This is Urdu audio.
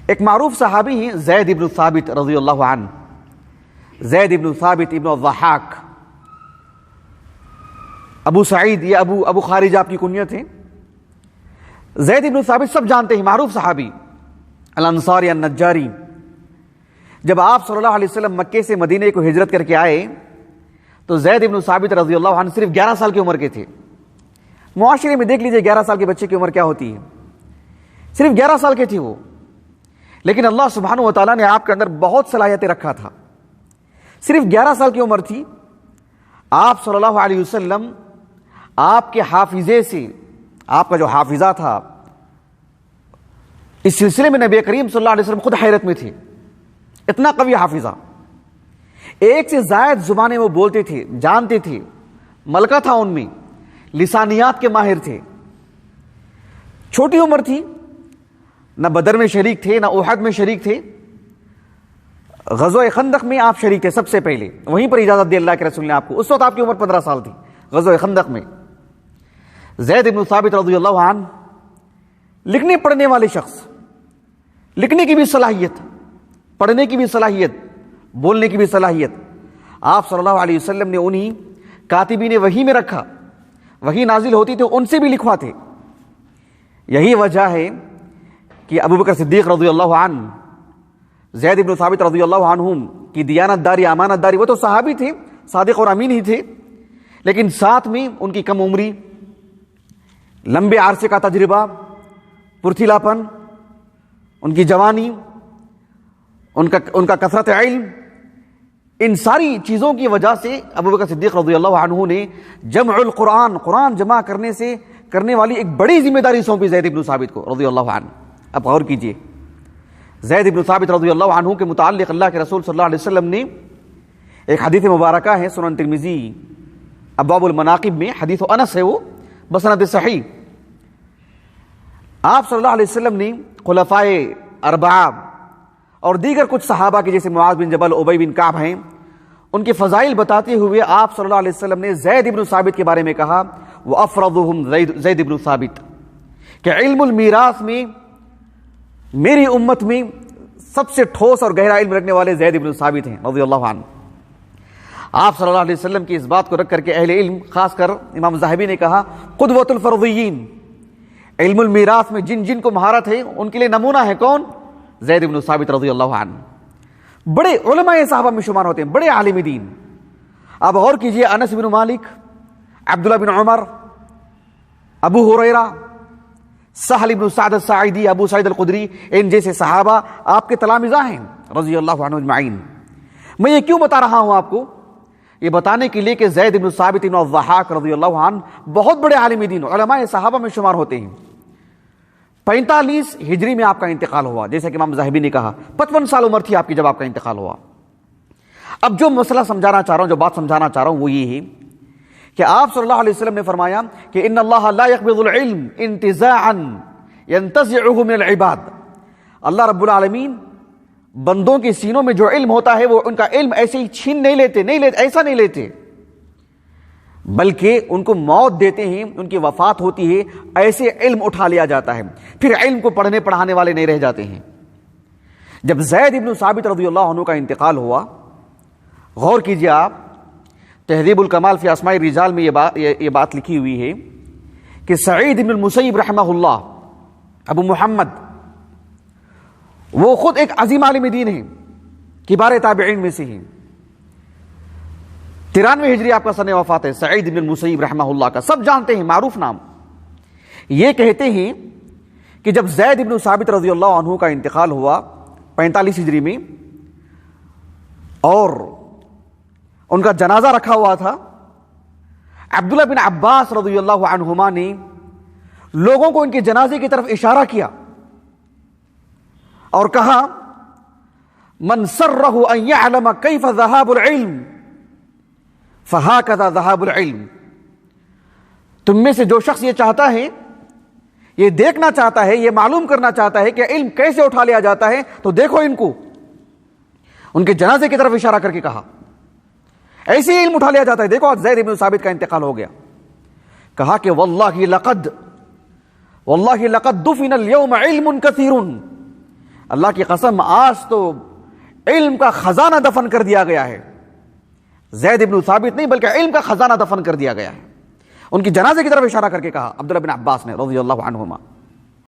ایک معروف صحابی ہیں زید ابن ثابت رضی اللہ عنہ، زید ابن ثابت ابن الضحاک، ابو سعید یا ابو خارج آپ کی کنیت ہے۔ زید ابن ثابت سب جانتے ہیں، معروف صحابی، الانصاری النجاری۔ جب آپ صلی اللہ علیہ وسلم مکے سے مدینے کو ہجرت کر کے آئے تو زید ابن ثابت رضی اللہ عنہ صرف 11 سال کی عمر کے تھے۔ معاشرے میں دیکھ لیجئے 11 سال کے بچے کی عمر کیا ہوتی ہے، صرف 11 سال کے تھے وہ، لیکن اللہ سبحانہ و تعالیٰ نے آپ کے اندر بہت صلاحیتیں رکھا تھا۔ صرف 11 سال کی عمر تھی، آپ صلی اللہ علیہ وسلم آپ کے حافظے سے، آپ کا جو حافظہ تھا، اس سلسلے میں نبی کریم صلی اللہ علیہ وسلم خود حیرت میں تھے، اتنا قوی حافظہ، ایک سے زائد زبانیں وہ بولتے تھے، جانتے تھے، ملکہ تھا ان میں، لسانیات کے ماہر تھے۔ چھوٹی عمر تھی، نہ بدر میں شریک تھے، نہ احد میں شریک تھے، غزوہ خندق میں آپ شریک تھے سب سے پہلے، وہیں پر اجازت دی اللہ کے رسول نے آپ کو، اس وقت آپ کی عمر 15 سال تھی غزوہ خندق میں۔ زید بن ثابت رضی اللہ عنہ لکھنے پڑھنے والے شخص، لکھنے کی بھی صلاحیت، پڑھنے کی بھی صلاحیت، بولنے کی بھی صلاحیت، آپ صلی اللہ علیہ وسلم نے انہی کاتبین وحی میں رکھا، وحی نازل ہوتی تھی ان سے بھی لکھواتے۔ یہی وجہ ہے کہ ابو بکر صدیق رضی اللہ عنہ، زید بن ثابت رضی اللہ عنہم کی دیانت داری، امانت داری، وہ تو صحابی تھے، صادق اور امین ہی تھے، لیکن ساتھ میں ان کی کم عمری، لمبے عرصے کا تجربہ، پرتھیلاپن، ان کی جوانی، ان کا کثرت علم، ان ساری چیزوں کی وجہ سے ابو بکر صدیق رضی اللہ عنہ نے جمع القرآن، قرآن جمع کرنے والی ایک بڑی ذمہ داری سونپی زید بن ثابت کو رضی اللہ عنہ۔ اب غور کیجئے، زید بن ثابت رضی اللہ عنہ کے متعلق اللہ کے رسول صلی اللہ علیہ وسلم نے ایک حدیث مبارکہ ہے، سنن ترمذی ابواب المناقب میں، حدیث انس ہے وہ، بسند صحیح، آپ صلی اللہ علیہ وسلم نے خلفائے اربعہ اور دیگر کچھ صحابہ کے جیسے معاذ بن جبل، ابی بن کعب ہیں، ان کے فضائل بتاتے ہوئے آپ صلی اللہ علیہ وسلم نے زید بن ثابت کے بارے میں کہا، وَأَفْرَضُهُمْ زید بن ثابت، کہ علم المیراث میں میری امت میں سب سے ٹھوس اور گہرا علم رکھنے والے زید بن ثابت ہیں رضی اللہ عنہ۔ آپ صلی اللہ علیہ وسلم کی اس بات کو رکھ کر کے اہل علم، خاص کر امام ذہبی نے کہا قدوۃ الفرضیین، علم المیراث میں جن جن کو مہارت ہے ان کے لیے نمونہ ہے کون؟ زید بن ثابت رضی اللہ عنہ۔ بڑے علماء صحابہ میں شمار ہوتے ہیں، بڑے عالم دین۔ اب غور کیجئے، انس بن مالک، عبداللہ بن عمر، ابو ہریرہ، سہل بن سعد الساعدی، ابو سعید الخدری، ان جیسے صحابہ آپ کے تلامذہ ہیں رضی اللہ عنہ اجمعین۔ میں یہ کیوں بتا رہا ہوں آپ کو؟ یہ بتانے کے لیے کہ زید بن ثابت بن الضحاک رضی اللہ عنہ بہت بڑے عالم دین، علماء صحابہ میں شمار ہوتے ہیں۔ 45 ہجری میں آپ کا انتقال ہوا، جیسے کہ امام ذہبی نے کہا 55 سال عمر تھی آپ کی جب آپ کا انتقال ہوا۔ اب جو مسئلہ سمجھانا چاہ رہا ہوں، جو بات سمجھانا چاہ رہا ہوں وہ یہ ہے کہ آپ صلی اللہ علیہ وسلم نے فرمایا کہ ان اللہ لا يقبض العلم انتزاعا ينتزعه من العباد، اللہ رب العالمین بندوں کے سینوں میں جو علم ہوتا ہے وہ ان کا علم ایسے ہی چھین نہیں لیتے، ایسا نہیں لیتے، بلکہ ان کو موت دیتے ہیں، ان کی وفات ہوتی ہے، ایسے علم اٹھا لیا جاتا ہے، پھر علم کو پڑھنے پڑھانے والے نہیں رہ جاتے ہیں۔ جب زید بن ثابت رضی اللہ عنہ کا انتقال ہوا، غور کیجئے آپ، تہذیب الکمال فی اسماء الرجال میں یہ بات لکھی ہوئی ہے کہ سعید بن المسیب رحمہ اللہ، ابو محمد، وہ خود ایک عظیم عالم دین ہیں، کبار تابعین میں سے ہیں۔ 93 ہجری آپ کا سن وفات ہے سعید بن المسیب رحمہ اللہ کا، سب جانتے ہیں، معروف نام۔ یہ کہتے ہیں کہ جب زید بن ثابت رضی اللہ عنہ کا انتقال ہوا 45 ہجری میں، اور ان کا جنازہ رکھا ہوا تھا، عبداللہ بن عباس رضی اللہ عنہما نے لوگوں کو ان کے جنازے کی طرف اشارہ کیا اور کہا من سرہ ان یعلم کیف ذہاب العلم فہاکذا ذہاب العلم، تم میں سے جو شخص یہ چاہتا ہے، یہ دیکھنا چاہتا ہے، یہ معلوم کرنا چاہتا ہے کہ علم کیسے اٹھا لیا جاتا ہے، تو دیکھو ان کو، ان کے جنازے کی طرف اشارہ کر کے کہا ایسے ہی علم اٹھا لیا جاتا ہے، دیکھو آج زید بن ثابت کا انتقال ہو گیا۔ کہا کہ واللہ لقد دفن اليوم علم کثیر، اللہ کی قسم آج تو علم کا خزانہ دفن کر دیا گیا ہے. زید بن ثابت نہیں بلکہ علم کا خزانہ دفن کر دیا گیا ہے. ان کی جنازے کی طرف اشارہ کر کے کہا عبداللہ بن عباس نے رضی اللہ عنہما.